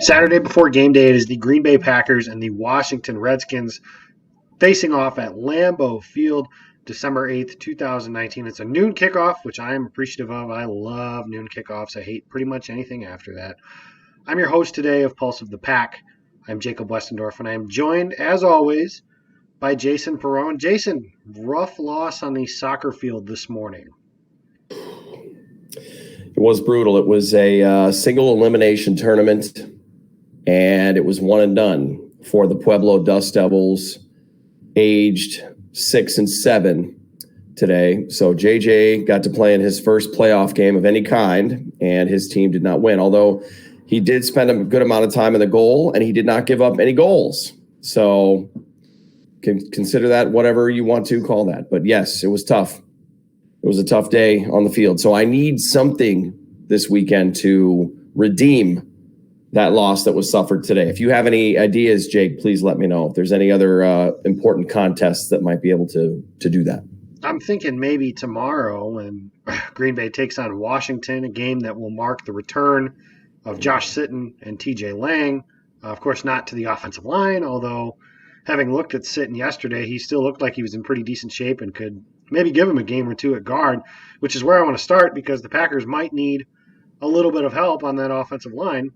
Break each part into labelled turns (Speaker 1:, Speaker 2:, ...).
Speaker 1: Saturday before game day, it is the Green Bay Packers and the Washington Redskins facing off at Lambeau Field, December 8th, 2019. It's a noon kickoff, which I am appreciative of. I love noon kickoffs. I hate pretty much anything after that. I'm your host today of Pulse of the Pack. I'm Jacob Westendorf, and I am joined, as always, by Jason Perone. Jason, rough loss on the soccer field this morning.
Speaker 2: It was brutal. It was a single elimination tournament, and it was one and done for the Pueblo Dust Devils, aged 6 and 7 today. So JJ got to play in his first playoff game of any kind, and his team did not win, although he did spend a good amount of time in the goal, and he did not give up any goals. So consider that whatever you want to call that. But yes, it was tough. It was a tough day on the field. So I need something this weekend to redeem that loss that was suffered today. If you have any ideas, Jake, please let me know. If there's any other important contests that might be able to do that.
Speaker 1: I'm thinking maybe tomorrow when Green Bay takes on Washington, a game that will mark the return of Josh Sitton and TJ Lang. Of course, not to the offensive line, although having looked at Sitton yesterday, he still looked like he was in pretty decent shape and could maybe give him a game or two at guard, which is where I want to start because the Packers might need a little bit of help on that offensive line.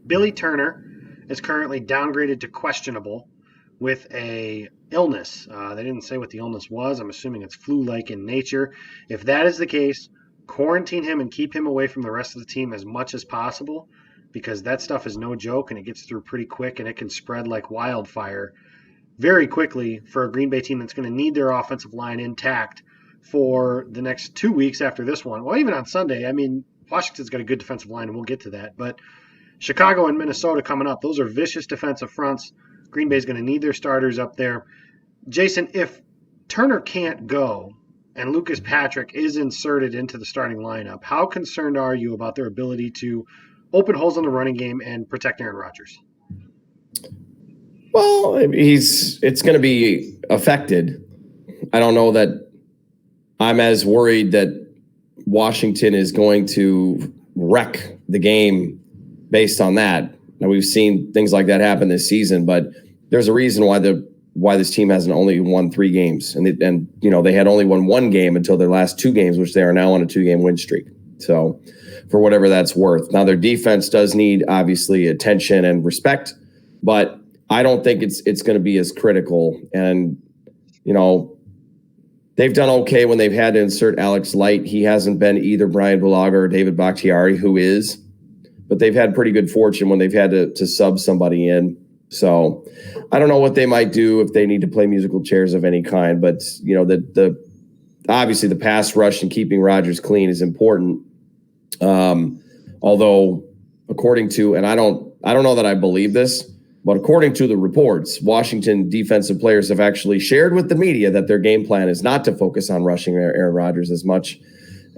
Speaker 1: Billy Turner is currently downgraded to questionable with a illness. They didn't say what the illness was. I'm assuming it's flu-like in nature. If that is the case, quarantine him and keep him away from the rest of the team as much as possible because that stuff is no joke and it gets through pretty quick and it can spread like wildfire very quickly for a Green Bay team that's going to need their offensive line intact for the next 2 weeks after this one. Well, even on Sunday, I mean, Washington's got a good defensive line, and we'll get to that. But Chicago and Minnesota coming up, those are vicious defensive fronts. Green Bay's going to need their starters up there. Jason, if Turner can't go and Lucas Patrick is inserted into the starting lineup, how concerned are you about their ability to open holes in the running game and protect Aaron Rodgers?
Speaker 2: Well, it's going to be affected. I don't know that I'm as worried that Washington is going to wreck the game based on that. Now, we've seen things like that happen this season, but there's a reason why this team hasn't only won 3 games, and they had only won 1 game until their last 2 games, which they are now on a 2-game win streak. So, for whatever that's worth. Now, their defense does need obviously attention and respect, but I don't think it's going to be as critical. And they've done okay when they've had to insert Alex Light. He hasn't been either Brian Bulaga or David Bakhtiari, who is. But they've had pretty good fortune when they've had to sub somebody in. So I don't know what they might do if they need to play musical chairs of any kind. But, obviously the pass rush and keeping Rodgers clean is important. Although, according to, and I don't know that I believe this, but according to the reports, Washington defensive players have actually shared with the media that their game plan is not to focus on rushing Aaron Rodgers as much.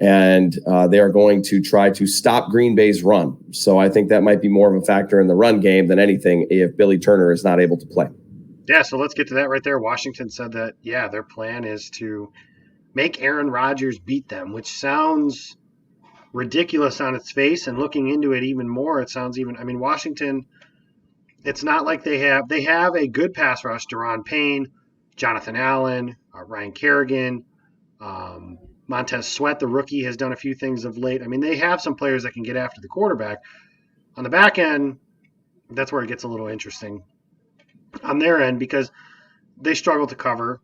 Speaker 2: And they are going to try to stop Green Bay's run. So I think that might be more of a factor in the run game than anything if Billy Turner is not able to play.
Speaker 1: Yeah, so let's get to that right there. Washington said that, their plan is to make Aaron Rodgers beat them, which sounds ridiculous on its face. And looking into it even more, it sounds Washington, it's not like they have a good pass rush. Daron Payne, Jonathan Allen, Ryan Kerrigan, Montez Sweat, the rookie, has done a few things of late. I mean, they have some players that can get after the quarterback. On the back end, that's where it gets a little interesting on their end because they struggle to cover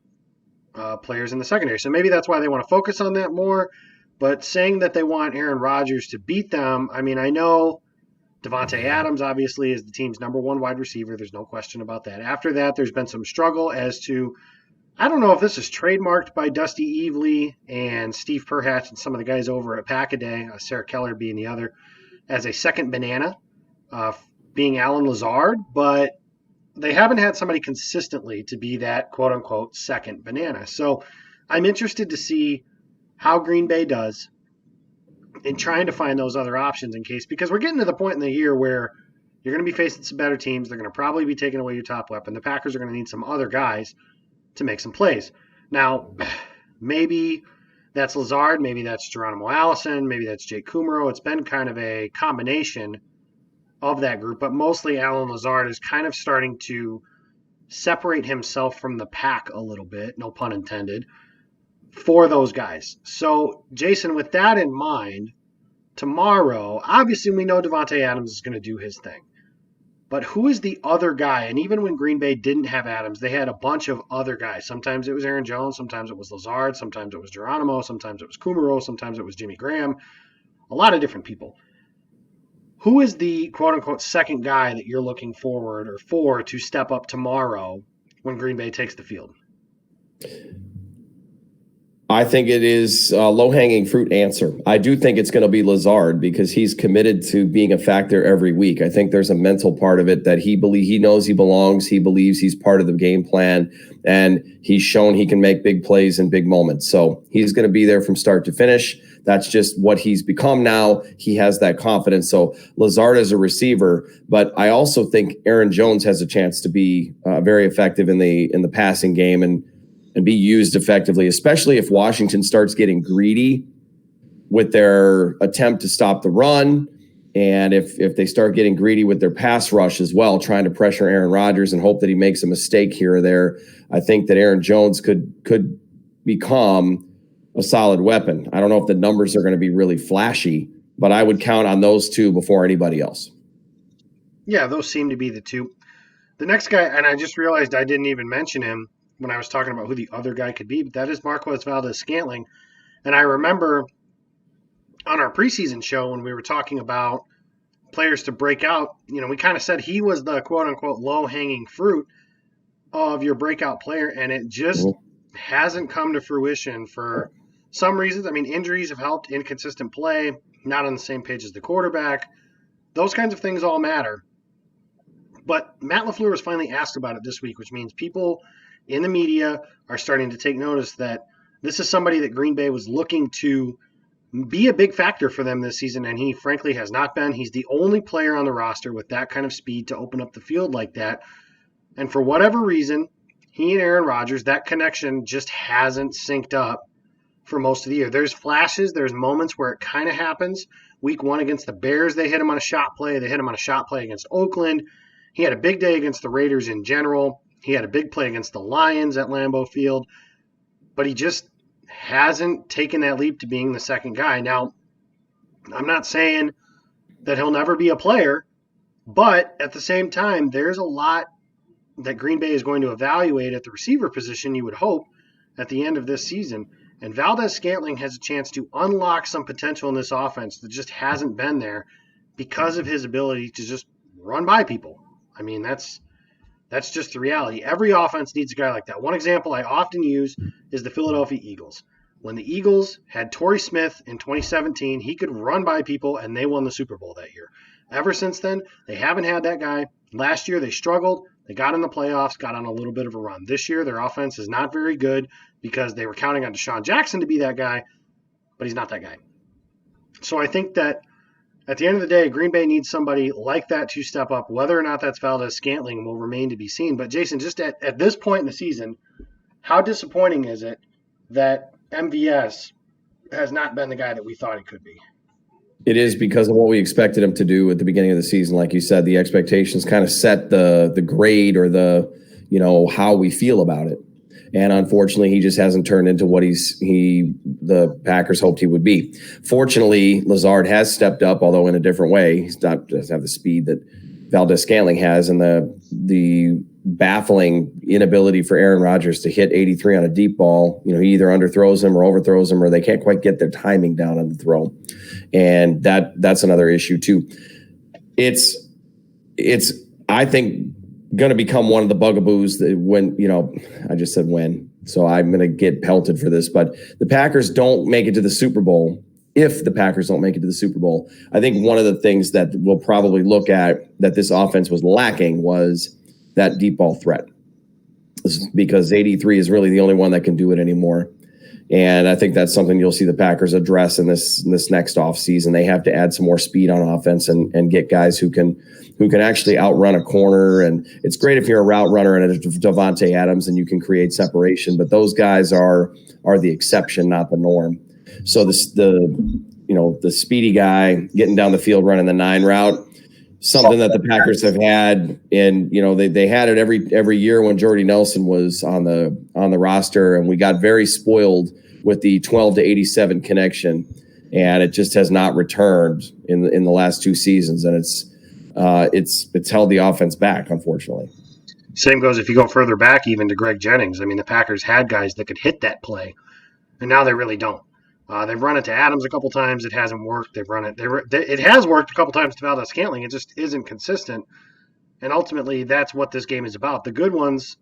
Speaker 1: players in the secondary. So maybe that's why they want to focus on that more. But saying that they want Aaron Rodgers to beat them, I mean, I know Devontae Adams obviously is the team's number 1 wide receiver. There's no question about that. After that, there's been some struggle as to, I don't know if this is trademarked by Dusty Evely and Steve Perhatch and some of the guys over at Pack-A-Day, Sarah Keller being the other, as a second banana, being Alan Lazard, but they haven't had somebody consistently to be that quote-unquote second banana. So I'm interested to see how Green Bay does in trying to find those other options in case, because we're getting to the point in the year where you're going to be facing some better teams. They're going to probably be taking away your top weapon. The Packers are going to need some other guys to make some plays. Now, maybe that's Lazard, maybe that's Geronimo Allison, maybe that's Jake Kumaro. It's been kind of a combination of that group, but mostly Allen Lazard is kind of starting to separate himself from the pack a little bit, no pun intended, for those guys. So, Jason, with that in mind, tomorrow, obviously we know Davante Adams is going to do his thing. But who is the other guy? And even when Green Bay didn't have Adams, they had a bunch of other guys. Sometimes it was Aaron Jones, sometimes it was Lazard, sometimes it was Geronimo, sometimes it was Kumaro, sometimes it was Jimmy Graham. A lot of different people. Who is the quote-unquote second guy that you're looking forward or for to step up tomorrow when Green Bay takes the field?
Speaker 2: I think it is a low-hanging fruit answer. I do think it's going to be Lazard because he's committed to being a factor every week. I think there's a mental part of it that he knows he belongs. He believes he's part of the game plan, and he's shown he can make big plays in big moments. So he's going to be there from start to finish. That's just what he's become now. He has that confidence. So Lazard is a receiver, but I also think Aaron Jones has a chance to be very effective in the passing game and be used effectively, especially if Washington starts getting greedy with their attempt to stop the run. And if they start getting greedy with their pass rush as well, trying to pressure Aaron Rodgers and hope that he makes a mistake here or there, I think that Aaron Jones could become a solid weapon. I don't know if the numbers are going to be really flashy, but I would count on those two before anybody else.
Speaker 1: Yeah, those seem to be the two. The next guy, and I just realized I didn't even mention him when I was talking about who the other guy could be, but that is Marquez Valdes-Scantling. And I remember on our preseason show when we were talking about players to break out, we kind of said he was the quote-unquote low-hanging fruit of your breakout player, and it just hasn't come to fruition for some reasons. I mean, injuries have helped, inconsistent play, not on the same page as the quarterback. Those kinds of things all matter. But Matt LaFleur was finally asked about it this week, which means people in the media are starting to take notice that this is somebody that Green Bay was looking to be a big factor for them this season, and he frankly has not been. He's the only player on the roster with that kind of speed to open up the field like that. And for whatever reason, he and Aaron Rodgers, that connection just hasn't synced up for most of the year. There's flashes, there's moments where it kind of happens. Week 1 against the Bears, they hit him on a shot play. They hit him on a shot play against Oakland. He had a big day against the Raiders in general. He had a big play against the Lions at Lambeau Field, but he just hasn't taken that leap to being the second guy. Now, I'm not saying that he'll never be a player, but at the same time, there's a lot that Green Bay is going to evaluate at the receiver position, you would hope, at the end of this season. And Valdes-Scantling has a chance to unlock some potential in this offense that just hasn't been there because of his ability to just run by people. I mean, that's just the reality. Every offense needs a guy like that. One example I often use is the Philadelphia Eagles. When the Eagles had Torrey Smith in 2017, he could run by people, and they won the Super Bowl that year. Ever since then, they haven't had that guy. Last year, they struggled. They got in the playoffs, got on a little bit of a run. This year, their offense is not very good because they were counting on Deshaun Jackson to be that guy, but he's not that guy. So I think that at the end of the day, Green Bay needs somebody like that to step up. Whether or not that's Valdes-Scantling will remain to be seen. But, Jason, just at this point in the season, how disappointing is it that MVS has not been the guy that we thought he could be?
Speaker 2: It is because of what we expected him to do at the beginning of the season. Like you said, the expectations kind of set the grade or how we feel about it. And unfortunately, he just hasn't turned into what the Packers hoped he would be. Fortunately, Lazard has stepped up, although in a different way. He doesn't have the speed that Valdes-Scantling has, and the baffling inability for Aaron Rodgers to hit 83 on a deep ball. He either underthrows him or overthrows him, or they can't quite get their timing down on the throw. And that's another issue too. It's I think going to become one of the bugaboos that when, I just said when, so I'm going to get pelted for this, but the Packers don't make it to the Super Bowl. If the Packers don't make it to the Super Bowl, I think one of the things that we'll probably look at that this offense was lacking was that deep ball threat, because 83 is really the only one that can do it anymore. And I think that's something you'll see the Packers address in this next offseason. They have to add some more speed on offense and get guys who can actually outrun a corner. And it's great if you're a route runner and a Davante Adams and you can create separation, but those guys are the exception, not the norm. So the speedy guy getting down the field running the 9 route, something that the Packers have had, and they had it every year when Jordy Nelson was on the roster, and we got very spoiled with the 12 to 87 connection, and it just has not returned in the last two seasons, and it's held the offense back, unfortunately.
Speaker 1: Same goes if you go further back, even to Greg Jennings. I mean, the Packers had guys that could hit that play, and now they really don't. They've run it to Adams a couple times. It hasn't worked. They've run it. It has worked a couple times to Valdez-Scantling. It just isn't consistent. And ultimately, that's what this game is about. The good ones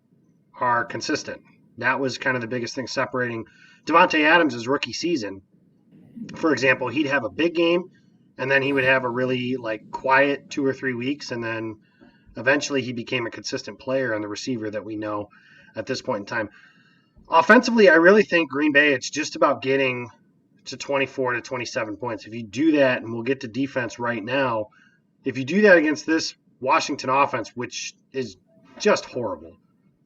Speaker 1: are consistent. That was kind of the biggest thing separating Davante Adams' rookie season. For example, he'd have a big game, and then he would have a really quiet 2 or 3 weeks, and then eventually he became a consistent player and the receiver that we know at this point in time. Offensively, I really think Green Bay, it's just about getting to 24 to 27 points. If you do that, and we'll get to defense right now, if you do that against this Washington offense, which is just horrible,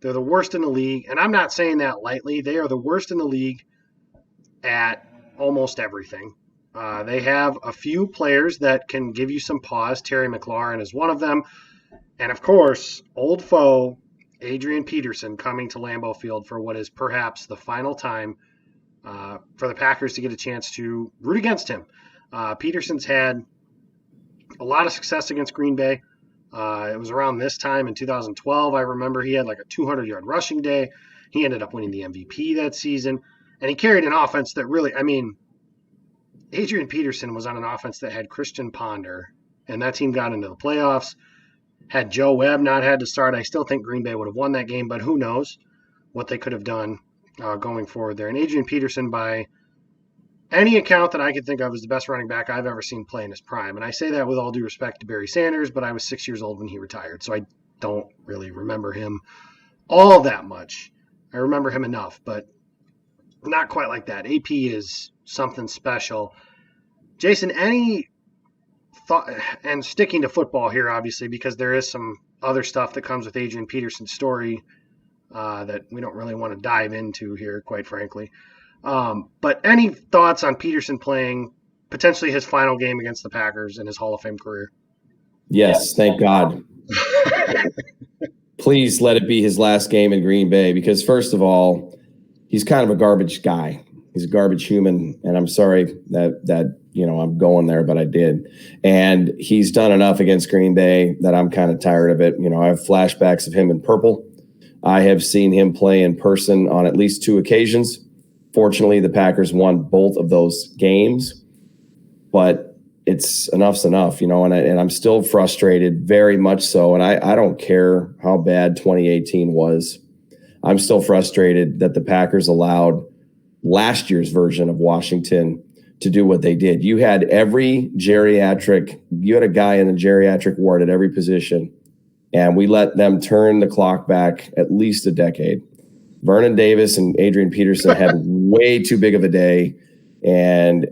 Speaker 1: they're the worst in the league, and I'm not saying that lightly. They are the worst in the league at almost everything. They have a few players that can give you some pause. Terry McLaurin is one of them. And, of course, old foe Adrian Peterson coming to Lambeau Field for what is perhaps the final time for the Packers to get a chance to root against him. Peterson's had a lot of success against Green Bay. It was around this time in 2012. I remember he had a 200-yard rushing day. He ended up winning the MVP that season. And he carried an offense that really, Adrian Peterson was on an offense that had Christian Ponder, and that team got into the playoffs. Had Joe Webb not had to start, I still think Green Bay would have won that game, but who knows what they could have done going forward there. And Adrian Peterson, by any account that I could think of, is the best running back I've ever seen play in his prime. And I say that with all due respect to Barry Sanders, but I was 6 years old when he retired, so I don't really remember him all that much. I remember him enough, but not quite like that. AP is something special. Jason, any thought, and sticking to football here, obviously, because there is some other stuff that comes with Adrian Peterson's story that we don't really want to dive into here, quite frankly. But any thoughts on Peterson playing potentially his final game against the Packers in his Hall of Fame career?
Speaker 2: Yes, thank God. Please let it be his last game in Green Bay, because first of all, he's kind of a garbage guy. He's a garbage human, and I'm sorry that I'm going there, but I did. And he's done enough against Green Bay that I'm kind of tired of it. I have flashbacks of him in purple. I have seen him play in person on at least 2 occasions. Fortunately, the Packers won both of those games, but enough's enough, and I'm still frustrated, very much so. And I don't care how bad 2018 was. I'm still frustrated that the Packers allowed last year's version of Washington to do what they did. You had a guy in the geriatric ward at every position, and we let them turn the clock back at least a decade. Vernon Davis and Adrian Peterson had way too big of a day, and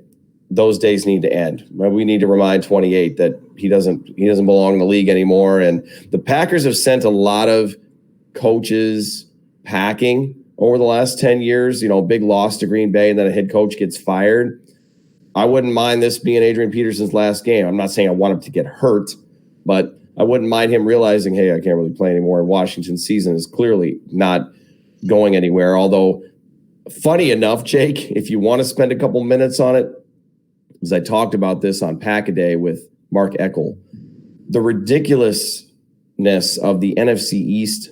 Speaker 2: those days need to end. We need to remind 28 that he doesn't belong in the league anymore. And the Packers have sent a lot of coaches packing over the last 10 years, big loss to Green Bay, and then a head coach gets fired. I wouldn't mind this being Adrian Peterson's last game. I'm not saying I want him to get hurt, but I wouldn't mind him realizing, hey, I can't really play anymore. And Washington's season is clearly not going anywhere. Although, funny enough, Jake, if you want to spend a couple minutes on it, as I talked about this on Pack-A-Day with Mark Eckel, the ridiculousness of the NFC East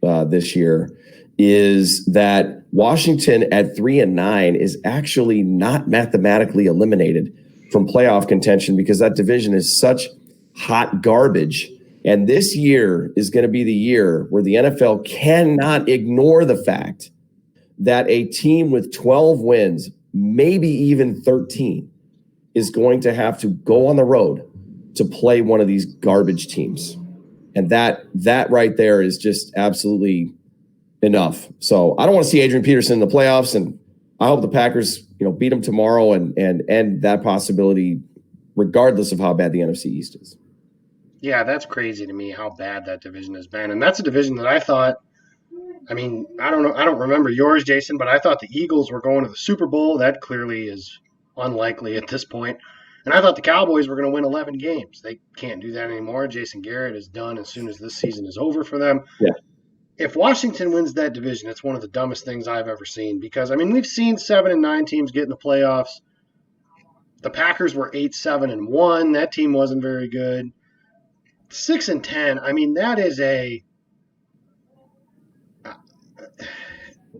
Speaker 2: this year is that Washington at 3-9 is actually not mathematically eliminated from playoff contention, because that division is such hot garbage. And this year is going to be the year where the NFL cannot ignore the fact that a team with 12 wins, maybe even 13, is going to have to go on the road to play one of these garbage teams. And that right there is just absolutely enough. So I don't want to see Adrian Peterson in the playoffs, and I hope the Packers, beat them tomorrow and end that possibility, regardless of how bad the NFC East is.
Speaker 1: Yeah, that's crazy to me how bad that division has been. And that's a division that I thought, I don't know, I don't remember yours, Jason, but I thought the Eagles were going to the Super Bowl. That clearly is unlikely at this point. And I thought the Cowboys were going to win 11 games. They can't do that anymore. Jason Garrett is done as soon as this season is over for them.
Speaker 2: Yeah.
Speaker 1: If Washington wins that division, it's one of the dumbest things I've ever seen because, I mean, we've seen 7 and 9 teams get in the playoffs. The Packers were 8-7-1. That team wasn't very good. 6-10. I mean, that is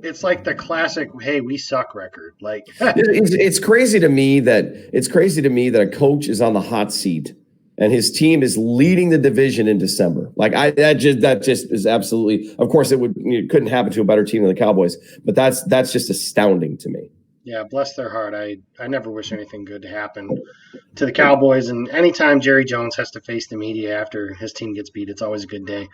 Speaker 1: it's like the classic, hey, we suck record. Like
Speaker 2: it's crazy to me that a coach is on the hot seat and his team is leading the division in December. Like that just is absolutely. Of course, it couldn't happen to a better team than the Cowboys, but that's just astounding to me.
Speaker 1: Yeah, bless their heart. I never wish anything good to happen to the Cowboys. And anytime Jerry Jones has to face the media after his team gets beat, it's always a good day.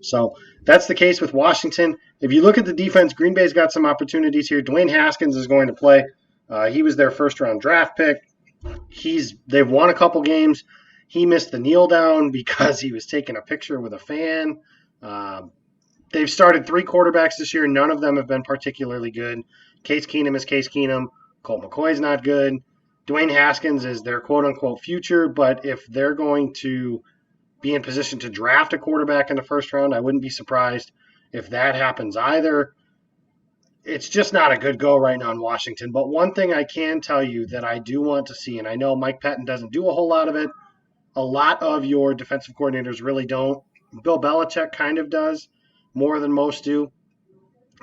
Speaker 1: So that's the case with Washington. If you look at the defense, Green Bay's got some opportunities here. Dwayne Haskins is going to play. He was their first-round draft pick. They've won a couple games. He missed the kneel down because he was taking a picture with a fan. They've started 3 quarterbacks this year. None of them have been particularly good. Case Keenum is Case Keenum. Colt McCoy's not good. Dwayne Haskins is their quote-unquote future, but if they're going to be in position to draft a quarterback in the first round, I wouldn't be surprised if that happens either. It's just not a good go right now in Washington. But one thing I can tell you that I do want to see, and I know Mike Pettin doesn't do a whole lot of it, a lot of your defensive coordinators really don't. Bill Belichick kind of does, more than most do.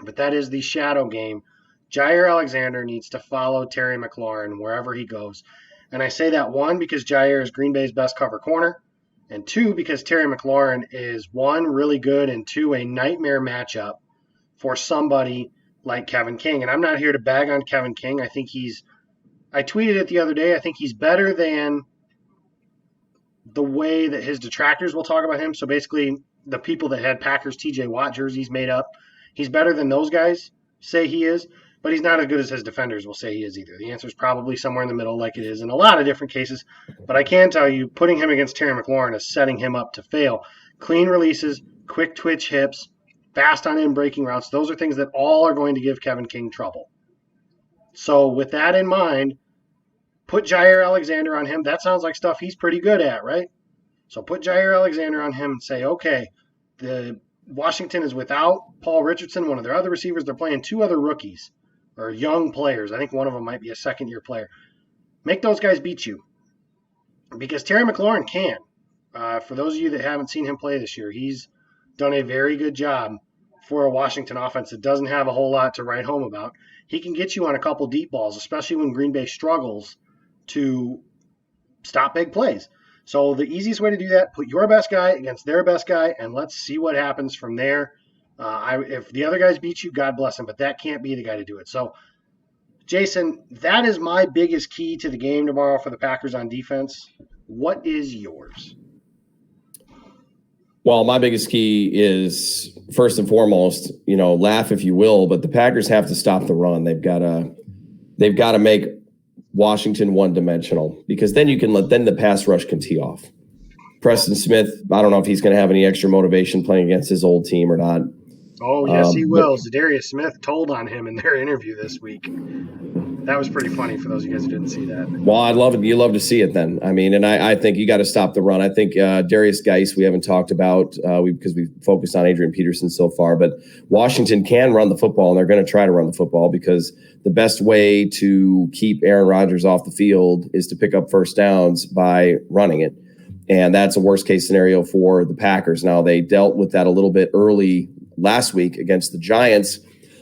Speaker 1: But that is the shadow game. Jair Alexander needs to follow Terry McLaurin wherever he goes. And I say that, 1, because Jair is Green Bay's best cover corner, and 2, because Terry McLaurin is, 1, really good, and 2, a nightmare matchup for somebody like Kevin King. And I'm not here to bag on Kevin King. I tweeted it the other day, I think he's better than the way that his detractors will talk about him. So basically, the people that had Packers TJ Watt jerseys made up, he's better than those guys say he is. But he's not as good as his defenders will say he is either. The answer is probably somewhere in the middle, like it is in a lot of different cases. But I can tell you, putting him against Terry McLaurin is setting him up to fail. Clean releases, quick twitch hips, fast on in breaking routes, those are things that all are going to give Kevin King trouble. So with that in mind, put Jair Alexander on him. That sounds like stuff he's pretty good at, right? So put Jair Alexander on him and say, okay, the Washington is without Paul Richardson, one of their other receivers. They're playing 2 other rookies. Or young players. I think one of them might be a second-year player. Make those guys beat you. Because Terry McLaurin can. For those of you that haven't seen him play this year, he's done a very good job for a Washington offense that doesn't have a whole lot to write home about. He can get you on a couple deep balls, especially when Green Bay struggles to stop big plays. So the easiest way to do that, put your best guy against their best guy, and let's see what happens from there. If the other guys beat you, God bless them, but that can't be the guy to do it. So, Jason, that is my biggest key to the game tomorrow for the Packers on defense. What is yours?
Speaker 2: Well, my biggest key is, first and foremost, laugh if you will, but the Packers have to stop the run. They've got to make Washington one-dimensional, because then the pass rush can tee off. Preston Smith, I don't know if he's going to have any extra motivation playing against his old team or not.
Speaker 1: Oh, yes, he will. Zadarius Smith told on him in their interview this week. That was pretty funny for those of you guys who didn't see that.
Speaker 2: Well, I'd love it. You love to see it then. I mean, and I think you got to stop the run. I think Darius Geis, we haven't talked about because we've focused on Adrian Peterson so far, but Washington can run the football, and they're going to try to run the football, because the best way to keep Aaron Rodgers off the field is to pick up first downs by running it. And that's a worst case scenario for the Packers. Now, they dealt with that a little bit early last week against the Giants,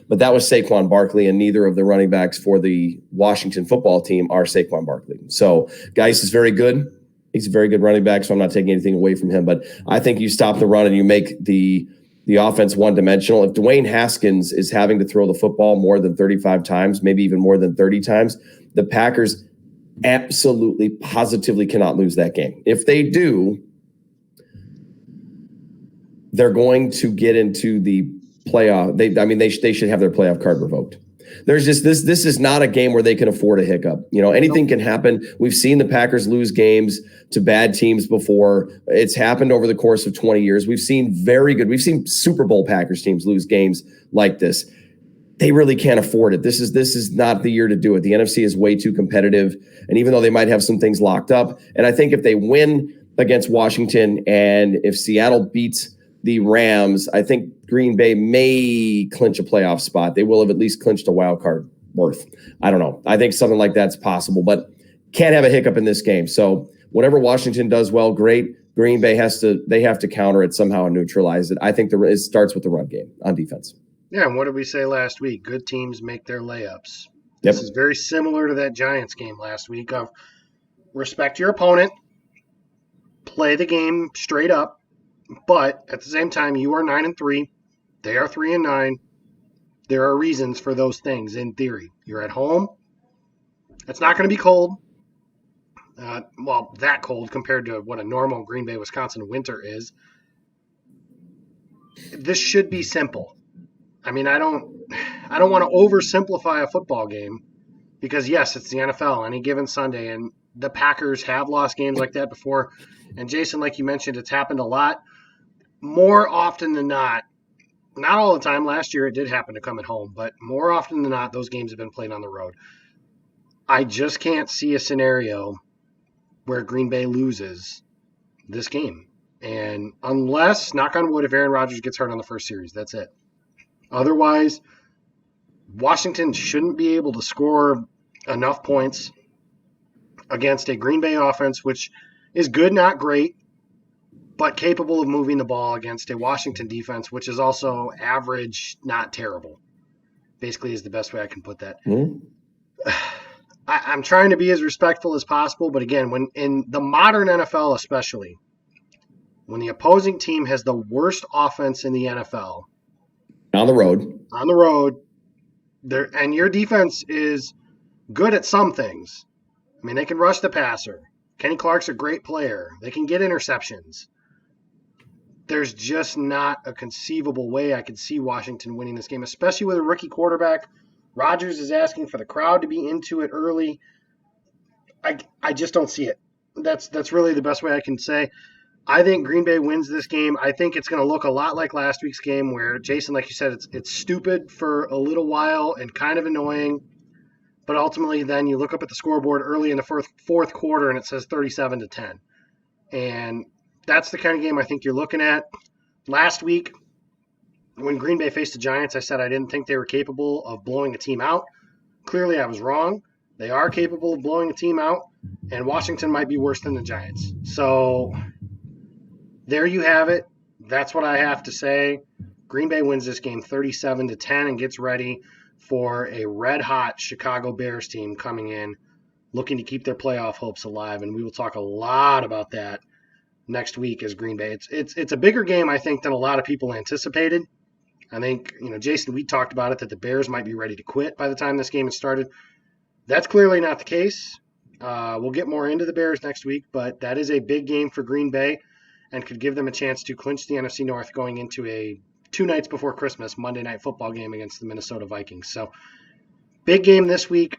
Speaker 2: but that was Saquon Barkley, and neither of the running backs for the Washington football team are Saquon Barkley. So Geis is very good. He's a very good running back, so I'm not taking anything away from him. But I think you stop the run and you make the offense one-dimensional. If Dwayne Haskins is having to throw the football more than 35 times, maybe even more than 30 times, the Packers absolutely, positively cannot lose that game. If they do, they're going to get into the playoff. They should have their playoff card revoked. There's just this is not a game where they can afford a hiccup. Anything can happen. We've seen the Packers lose games to bad teams before. It's happened over the course of 20 years. We've seen Super Bowl Packers teams lose games like this. they really can't afford it. This is not the year to do it. The NFC is way too competitive. And even though they might have some things locked up, and I think if they win against Washington and if Seattle beats the Rams, I think Green Bay may clinch a playoff spot. They will have at least clinched a wild card berth. I don't know. I think something like that's possible, but can't have a hiccup in this game. So whatever Washington does well, great. Green Bay have to counter it somehow and neutralize it. I think it starts with the run game on defense.
Speaker 1: Yeah, and what did we say last week? Good teams make their layups.
Speaker 2: Yep.
Speaker 1: This is very similar to that Giants game last week of respect your opponent, play the game straight up, but at the same time, you are 9-3. They are 3-9. There are reasons for those things in theory. You're at home. It's not going to be cold. That cold compared to what a normal Green Bay, Wisconsin winter is. This should be simple. I mean, I don't want to oversimplify a football game because, yes, it's the NFL any given Sunday, and the Packers have lost games like that before. And, Jason, like you mentioned, it's happened a lot. More often than not all the time. Last year it did happen to come at home, but more often than not, those games have been played on the road. I just can't see a scenario where Green Bay loses this game. And unless, knock on wood, if Aaron Rodgers gets hurt on the first series, that's it. Otherwise, Washington shouldn't be able to score enough points against a Green Bay offense, which is good, not great, but capable of moving the ball against a Washington defense, which is also average, not terrible. Basically is the best way I can put that. Mm-hmm. I'm trying to be as respectful as possible, but again, when in the modern NFL especially, when the opposing team has the worst offense in the NFL,
Speaker 2: on the road,
Speaker 1: and your defense is good at some things. I mean, they can rush the passer. Kenny Clark's a great player. They can get interceptions. There's just not a conceivable way I could see Washington winning this game, especially with a rookie quarterback. Rodgers is asking for the crowd to be into it early. I just don't see it. That's really the best way I can say. I think Green Bay wins this game. I think it's going to look a lot like last week's game where, Jason, like you said, it's stupid for a little while and kind of annoying. But ultimately then you look up at the scoreboard early in the fourth quarter and it says 37-10. And that's the kind of game I think you're looking at. Last week, when Green Bay faced the Giants, I said I didn't think they were capable of blowing a team out. Clearly I was wrong. They are capable of blowing a team out, and Washington might be worse than the Giants. So there you have it. That's what I have to say. Green Bay wins this game 37-10 and gets ready for a red-hot Chicago Bears team coming in, looking to keep their playoff hopes alive. And we will talk a lot about that next week as Green Bay. It's a bigger game, I think, than a lot of people anticipated. I think, Jason, we talked about it, that the Bears might be ready to quit by the time this game has started. That's clearly not the case. We'll get more into the Bears next week, but that is a big game for Green Bay and could give them a chance to clinch the NFC North going into a 2 nights before Christmas Monday Night Football game against the Minnesota Vikings. So big game this week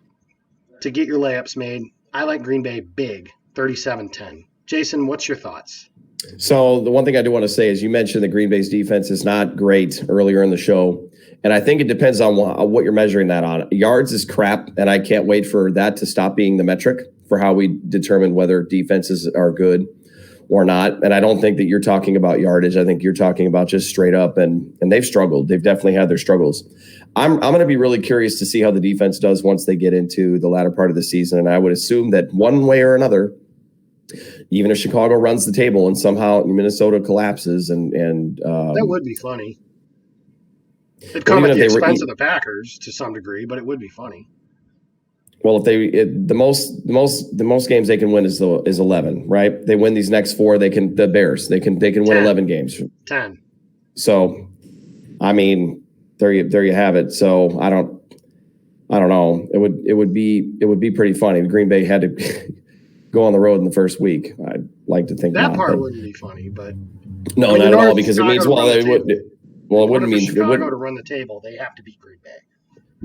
Speaker 1: to get your layups made. I like Green Bay big, 37-10. Jason, what's your thoughts?
Speaker 2: So the one thing I do want to say is you mentioned that Green Bay's defense is not great earlier in the show. And I think it depends on what you're measuring that on. Yards is crap, and I can't wait for that to stop being the metric for how we determine whether defenses are good or not. And I don't think that you're talking about yardage. I think you're talking about just straight up, and they've struggled. They've definitely had their struggles. I'm going to be really curious to see how the defense does once they get into the latter part of the season. And I would assume that one way or another, even if Chicago runs the table and somehow Minnesota collapses, and
Speaker 1: that would be funny. It'd come at the expense of the Packers to some degree, but it would be funny.
Speaker 2: Well, if the most games they can win is 11, right? They win these next 4, the Bears they can win 11 games.
Speaker 1: 10.
Speaker 2: So, I mean, there you have it. So I don't know. It would be pretty funny. Green Bay had to go on the road in the first week. I'd like to think
Speaker 1: that part wouldn't be funny, but
Speaker 2: no, not at all, because it means it wouldn't mean
Speaker 1: Chicago to run the table. They have to beat Green Bay.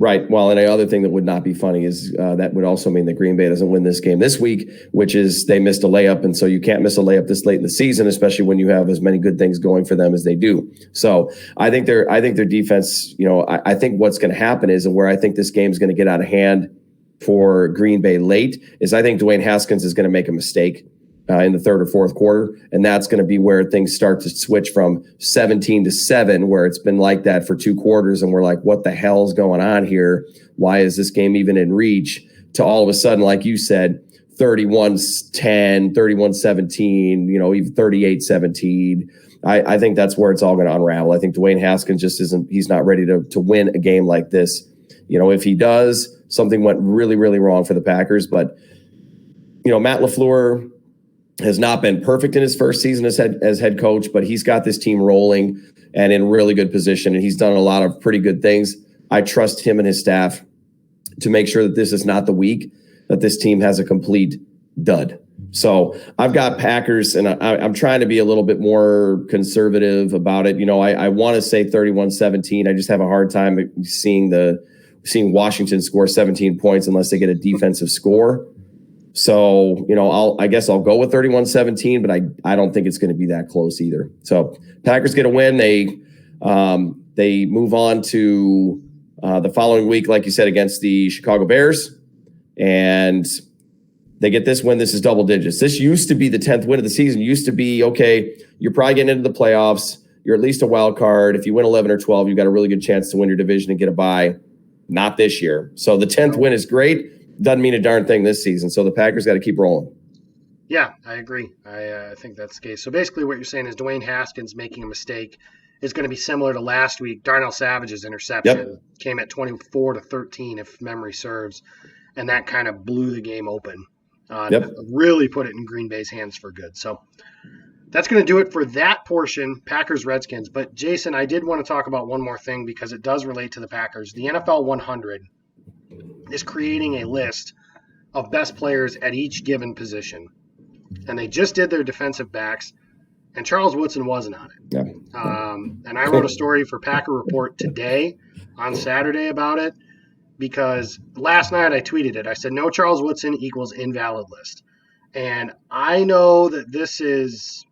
Speaker 2: Right. Well, and the other thing that would not be funny is that would also mean that Green Bay doesn't win this game this week, which is they missed a layup. And so you can't miss a layup this late in the season, especially when you have as many good things going for them as they do. So I think their defense, I think what's going to happen is, and where I think this game is going to get out of hand for Green Bay late, is I think Dwayne Haskins is going to make a mistake in the third or fourth quarter. And that's going to be where things start to switch from 17-7, where it's been like that for 2 quarters. And we're like, what the hell's going on here? Why is this game even in reach? To all of a sudden, like you said, 31-10, 31-17, even 38-17. I think that's where it's all going to unravel. I think Dwayne Haskins just he's not ready to win a game like this. If he does, something went really, really wrong for the Packers. But, Matt LaFleur has not been perfect in his first season as head coach, but he's got this team rolling and in really good position, and he's done a lot of pretty good things. I trust him and his staff to make sure that this is not the week that this team has a complete dud. So I've got Packers, and I'm trying to be a little bit more conservative about it. I want to say 31-17. I just have a hard time seeing Washington score 17 points unless they get a defensive score. So, I guess I'll go with 31-17, but I don't think it's going to be that close either. So Packers get a win. They move on to the following week, like you said, against the Chicago Bears. And they get this win. This is double digits. This used to be the 10th win of the season. Used to be, okay, you're probably getting into the playoffs. You're at least a wild card. If you win 11 or 12, you've got a really good chance to win your division and get a bye. Not this year. So the 10th win is great. Doesn't mean a darn thing this season. So the Packers got to keep rolling.
Speaker 1: Yeah, I agree. I think that's the case. So basically what you're saying is Dwayne Haskins making a mistake is going to be similar to last week. Darnell Savage's interception came at 24-13, if memory serves, and that kind of blew the game open. Really put it in Green Bay's hands for good. So that's going to do it for that portion, Packers-Redskins. But, Jason, I did want to talk about one more thing because it does relate to the Packers. The NFL 100 is creating a list of best players at each given position. And they just did their defensive backs, and Charles Woodson wasn't on it.
Speaker 2: Yeah.
Speaker 1: And I wrote a story for Packer Report today on Saturday about it because last night I tweeted it. I said, no Charles Woodson equals invalid list. And I know that this is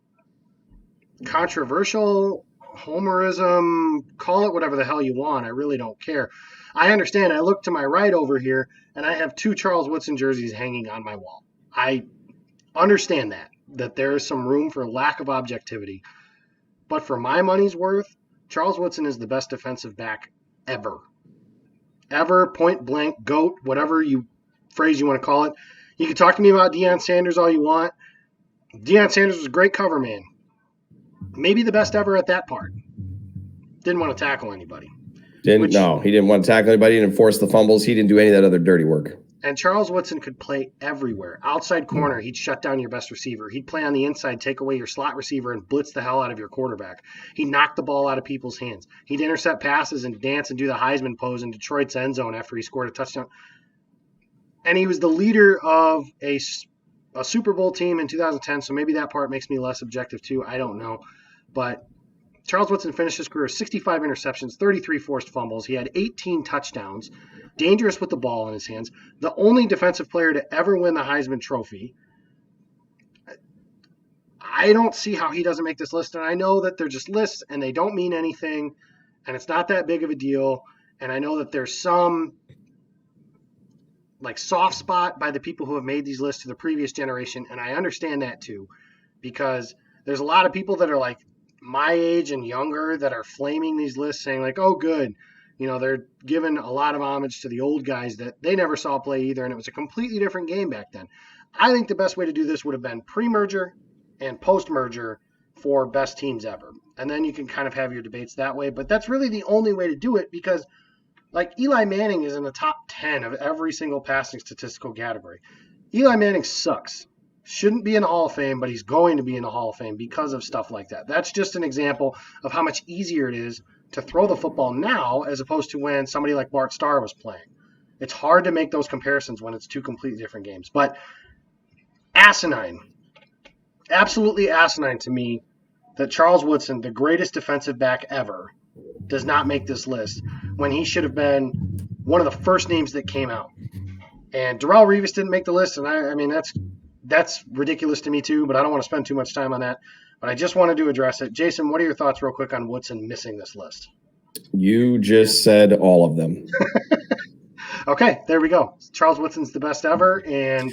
Speaker 1: controversial, homerism, call it whatever the hell you want. I really don't care. I understand. I look to my right over here, and I have 2 Charles Woodson jerseys hanging on my wall. I understand that there is some room for lack of objectivity. But for my money's worth, Charles Woodson is the best defensive back ever. Ever, point blank, GOAT, whatever phrase you want to call it. You can talk to me about Deion Sanders all you want. Deion Sanders was a great cover man. Maybe the best ever at that part. Didn't want to tackle anybody.
Speaker 2: He didn't want to tackle anybody. He didn't force the fumbles. He didn't do any of that other dirty work.
Speaker 1: And Charles Woodson could play everywhere. Outside corner, he'd shut down your best receiver. He'd play on the inside, take away your slot receiver, and blitz the hell out of your quarterback. He'd knock the ball out of people's hands. He'd intercept passes and dance and do the Heisman pose in Detroit's end zone after he scored a touchdown. And he was the leader of a Super Bowl team in 2010, so maybe that part makes me less objective too. I don't know. But Charles Woodson finished his career with 65 interceptions, 33 forced fumbles. He had 18 touchdowns, dangerous with the ball in his hands, the only defensive player to ever win the Heisman Trophy. I don't see how he doesn't make this list, and I know that they're just lists, and they don't mean anything, and it's not that big of a deal, and I know that there's some soft spot by the people who have made these lists to the previous generation, and I understand that too, because there's a lot of people that are my age and younger that are flaming these lists saying oh, good. They're giving a lot of homage to the old guys that they never saw play either, and it was a completely different game back then. I think the best way to do this would have been pre-merger and post-merger for best teams ever. And then you can kind of have your debates that way, but that's really the only way to do it because Eli Manning is in the top 10 of every single passing statistical category. Eli Manning sucks. Shouldn't be in the Hall of Fame, but he's going to be in the Hall of Fame because of stuff like that. That's just an example of how much easier it is to throw the football now as opposed to when somebody like Bart Starr was playing. It's hard to make those comparisons when it's 2 completely different games. But asinine, absolutely asinine to me that Charles Woodson, the greatest defensive back ever, does not make this list when he should have been one of the first names that came out. And Darrelle Revis didn't make the list, and I mean that's ridiculous to me too. But I don't want to spend too much time on that. But I just wanted to address it. Jason, what are your thoughts, real quick, on Woodson missing this list?
Speaker 2: You just said all of them.
Speaker 1: Okay, there we go. Charles Woodson's the best ever, and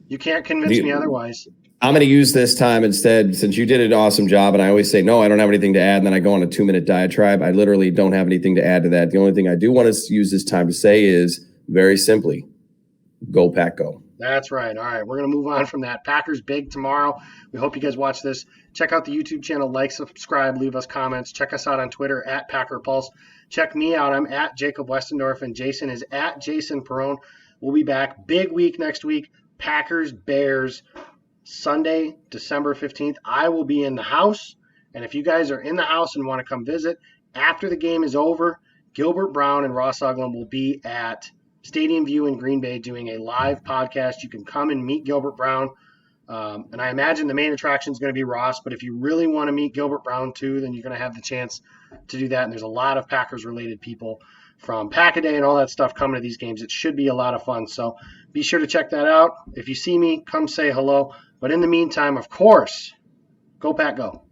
Speaker 1: you can't convince me otherwise.
Speaker 2: I'm going to use this time instead, since you did an awesome job, and I always say, no, I don't have anything to add, and then I go on a 2-minute diatribe. I literally don't have anything to add to that. The only thing I do want to use this time to say is, very simply, go Pack Go.
Speaker 1: That's right. All right, we're going to move on from that. Packers big tomorrow. We hope you guys watch this. Check out the YouTube channel, like, subscribe, leave us comments. Check us out on Twitter, @PackerPulse. Check me out. I'm @Jacob Westendorf, and Jason is @Jason Perone. We'll be back. Big week next week. Packers, Bears, Sunday, December 15th. I will be in the house, and if you guys are in the house and want to come visit, after the game is over, Gilbert Brown and Ross Uglum will be at Stadium View in Green Bay doing a live podcast. You can come and meet Gilbert Brown. And I imagine the main attraction is going to be Ross, but if you really want to meet Gilbert Brown too, then you're going to have the chance to do that. And there's a lot of Packers-related people from Pack-A-Day and all that stuff coming to these games. It should be a lot of fun. So be sure to check that out. If you see me, come say hello. But in the meantime, of course, go Pack Go.